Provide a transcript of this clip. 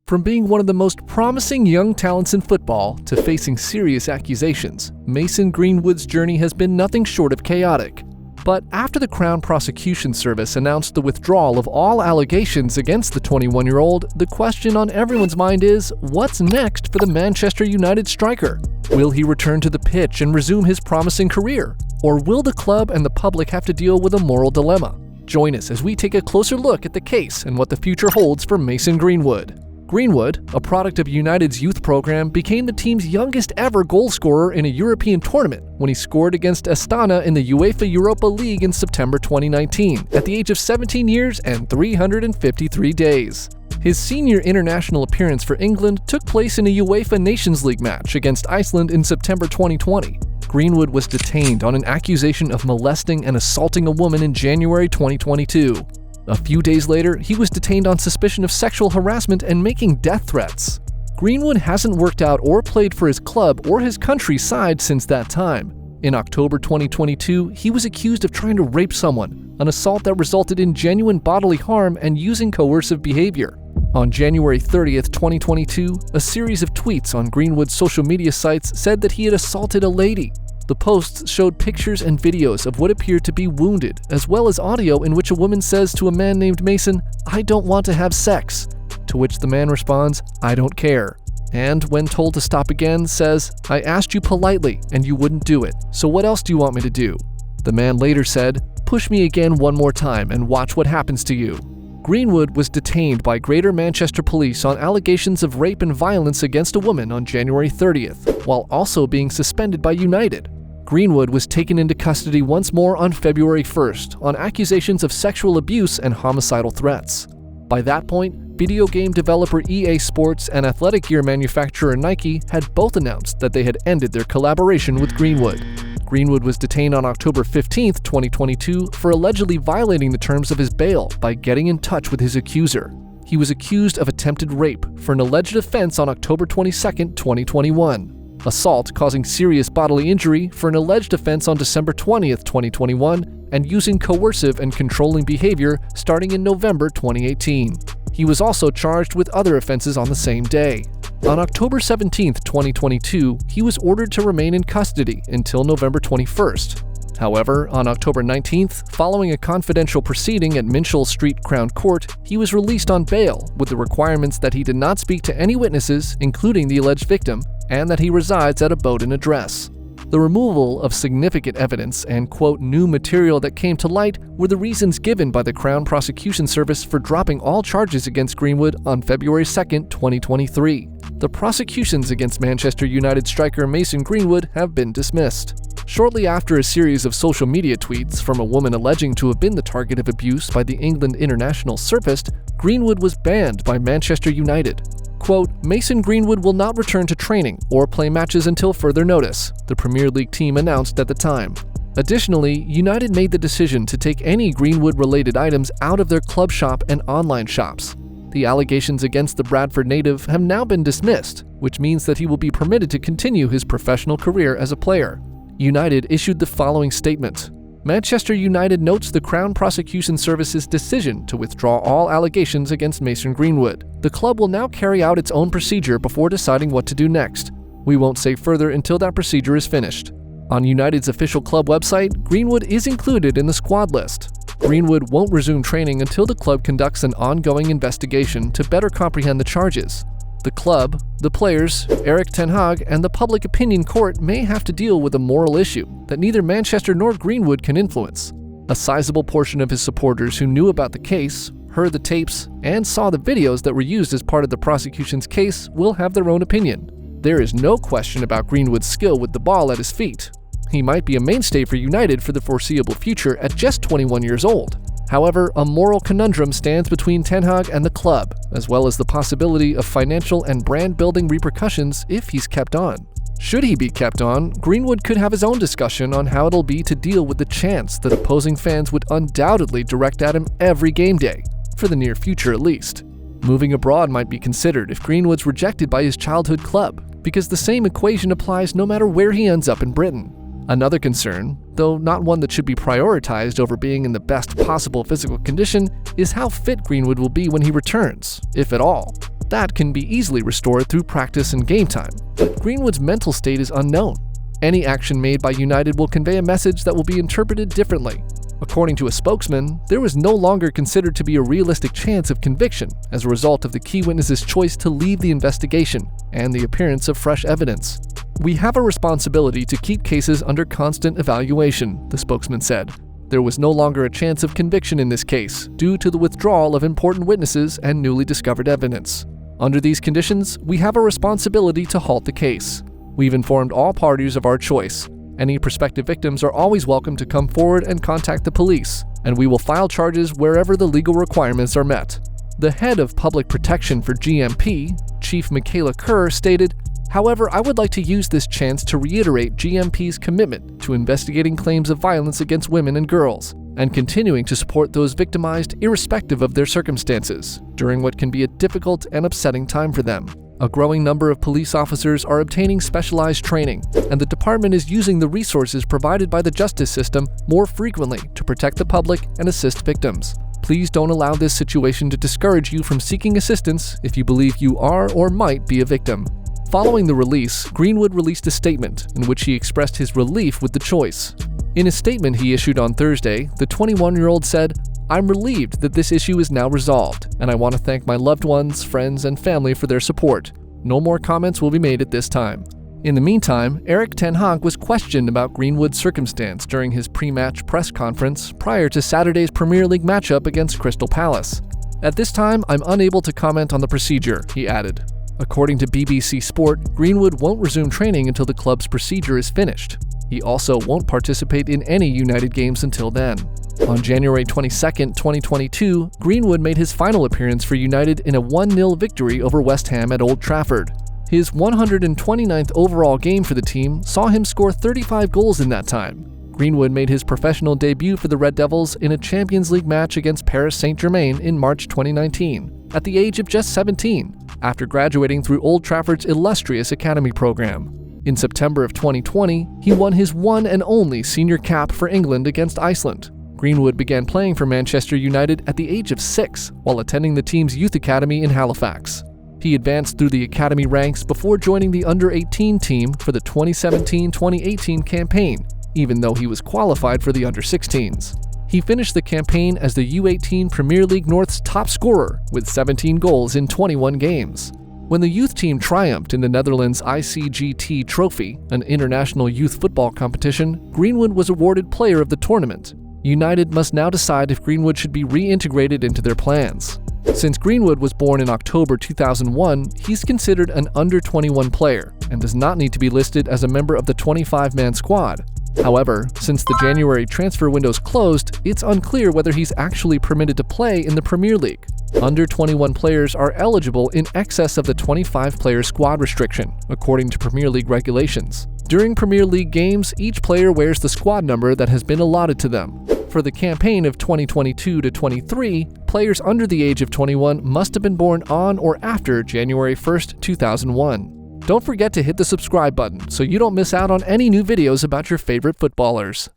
From being one of the most promising young talents in football to facing serious accusations, Mason Greenwood's journey has been nothing short of chaotic. But after the Crown Prosecution Service announced the withdrawal of all allegations against the 21-year-old, the question on everyone's mind is, what's next for the Manchester United striker? Will he return to the pitch and resume his promising career? Or will the club and the public have to deal with a moral dilemma? Join us as we take a closer look at the case and what the future holds for Mason Greenwood. Greenwood, a product of United's youth program, became the team's youngest ever goal scorer in a European tournament when he scored against Astana in the UEFA Europa League in September 2019, at the age of 17 years and 353 days. His senior international appearance for England took place in a UEFA Nations League match against Iceland in September 2020. Greenwood was detained on an accusation of molesting and assaulting a woman in January 2022. A few days later, he was detained on suspicion of sexual harassment and making death threats. Greenwood hasn't worked out or played for his club or his country's side since that time. In October 2022, he was accused of trying to rape someone, an assault that resulted in genuine bodily harm and using coercive behavior. On January 30th, 2022, a series of tweets on Greenwood's social media sites said that he had assaulted a lady. The posts showed pictures and videos of what appeared to be wounded, as well as audio in which a woman says to a man named Mason, "I don't want to have sex," to which the man responds, "I don't care," and when told to stop again, says, "I asked you politely and you wouldn't do it, so what else do you want me to do?" The man later said, "Push me again one more time and watch what happens to you." Greenwood was detained by Greater Manchester Police on allegations of rape and violence against a woman on January 30th, while also being suspended by United. Greenwood was taken into custody once more on February 1st on accusations of sexual abuse and homicidal threats. By that point, video game developer EA Sports and athletic gear manufacturer Nike had both announced that they had ended their collaboration with Greenwood. Greenwood was detained on October 15th, 2022 for allegedly violating the terms of his bail by getting in touch with his accuser. He was accused of attempted rape for an alleged offense on October 22nd, 2021. Assault causing serious bodily injury for an alleged offense on December 20th, 2021, and using coercive and controlling behavior starting in November 2018. He was also charged with other offenses on the same day. On October 17th, 2022, he was ordered to remain in custody until November 21st. However, on October 19th, following a confidential proceeding at Minchell Street Crown Court, he was released on bail with the requirements that he did not speak to any witnesses, including the alleged victim, and that he resides at a Bowdoin address. The removal of significant evidence and, quote, new material that came to light were the reasons given by the Crown Prosecution Service for dropping all charges against Greenwood on February 2nd, 2023. The prosecutions against Manchester United striker Mason Greenwood have been dismissed. Shortly after a series of social media tweets from a woman alleging to have been the target of abuse by the England international surfaced, Greenwood was banned by Manchester United. Quote, Mason Greenwood will not return to training or play matches until further notice, the Premier League team announced at the time. Additionally, United made the decision to take any Greenwood-related items out of their club shop and online shops. The allegations against the Bradford native have now been dismissed, which means that he will be permitted to continue his professional career as a player. United issued the following statement. Manchester United notes the Crown Prosecution Service's decision to withdraw all allegations against Mason Greenwood. The club will now carry out its own procedure before deciding what to do next. We won't say further until that procedure is finished. On United's official club website, Greenwood is included in the squad list. Greenwood won't resume training until the club conducts an ongoing investigation to better comprehend the charges. The club, the players, Erik ten Hag, and the public opinion court may have to deal with a moral issue that neither Manchester nor Greenwood can influence. A sizable portion of his supporters who knew about the case, heard the tapes, and saw the videos that were used as part of the prosecution's case will have their own opinion. There is no question about Greenwood's skill with the ball at his feet. He might be a mainstay for United for the foreseeable future at just 21 years old. However, a moral conundrum stands between ten Hag and the club, as well as the possibility of financial and brand-building repercussions if he's kept on. Should he be kept on, Greenwood could have his own discussion on how it'll be to deal with the chance that opposing fans would undoubtedly direct at him every game day, for the near future at least. Moving abroad might be considered if Greenwood's rejected by his childhood club, because the same equation applies no matter where he ends up in Britain. Another concern, though not one that should be prioritized over being in the best possible physical condition, is how fit Greenwood will be when he returns, if at all. that can be easily restored through practice and game time, but Greenwood's mental state is unknown. Any action made by United will convey a message that will be interpreted differently. According to a spokesman, there was no longer considered to be a realistic chance of conviction as a result of the key witness's choice to leave the investigation and the appearance of fresh evidence. "We have a responsibility to keep cases under constant evaluation," the spokesman said. "There was no longer a chance of conviction in this case due to the withdrawal of important witnesses and newly discovered evidence. Under these conditions, we have a responsibility to halt the case. We've informed all parties of our choice. Any prospective victims are always welcome to come forward and contact the police, and we will file charges wherever the legal requirements are met." The head of public protection for GMP, Chief Michaela Kerr, stated, "However, I would like to use this chance to reiterate GMP's commitment to investigating claims of violence against women and girls, and continuing to support those victimized irrespective of their circumstances, during what can be a difficult and upsetting time for them. A growing number of police officers are obtaining specialized training, and the department is using the resources provided by the justice system more frequently to protect the public and assist victims. Please don't allow this situation to discourage you from seeking assistance if you believe you are or might be a victim." Following the release, Greenwood released a statement in which he expressed his relief with the choice. In a statement he issued on Thursday, the 21-year-old said, "I'm relieved that this issue is now resolved, and I want to thank my loved ones, friends, and family for their support. No more comments will be made at this time." In the meantime, Erik ten Hag was questioned about Greenwood's circumstance during his pre-match press conference prior to Saturday's Premier League matchup against Crystal Palace. "At this time, I'm unable to comment on the procedure," he added. According to BBC Sport, Greenwood won't resume training until the club's procedure is finished. He also won't participate in any United games until then. On January 22, 2022, Greenwood made his final appearance for United in a 1-0 victory over West Ham at Old Trafford. His 129th overall game for the team saw him score 35 goals in that time. Greenwood made his professional debut for the Red Devils in a Champions League match against Paris Saint-Germain in March 2019, at the age of just 17, after graduating through Old Trafford's illustrious academy program. In September of 2020, he won his one and only senior cap for England against Iceland. Greenwood began playing for Manchester United at the age of 6 while attending the team's youth academy in Halifax. He advanced through the academy ranks before joining the under-18 team for the 2017-2018 campaign, even though he was qualified for the under-16s. He finished the campaign as the U18 Premier League North's top scorer with 17 goals in 21 games. When the youth team triumphed in the Netherlands' ICGT Trophy, an international youth football competition, Greenwood was awarded Player of the Tournament. United must now decide if Greenwood should be reintegrated into their plans. Since Greenwood was born in October 2001, he's considered an under-21 player and does not need to be listed as a member of the 25-man squad. However, since the January transfer window's closed, it's unclear whether he's actually permitted to play in the Premier League. Under-21 players are eligible in excess of the 25-player squad restriction, according to Premier League regulations. During Premier League games, each player wears the squad number that has been allotted to them. For the campaign of 2022-23, players under the age of 21 must have been born on or after January 1, 2001. Don't forget to hit the subscribe button so you don't miss out on any new videos about your favorite footballers.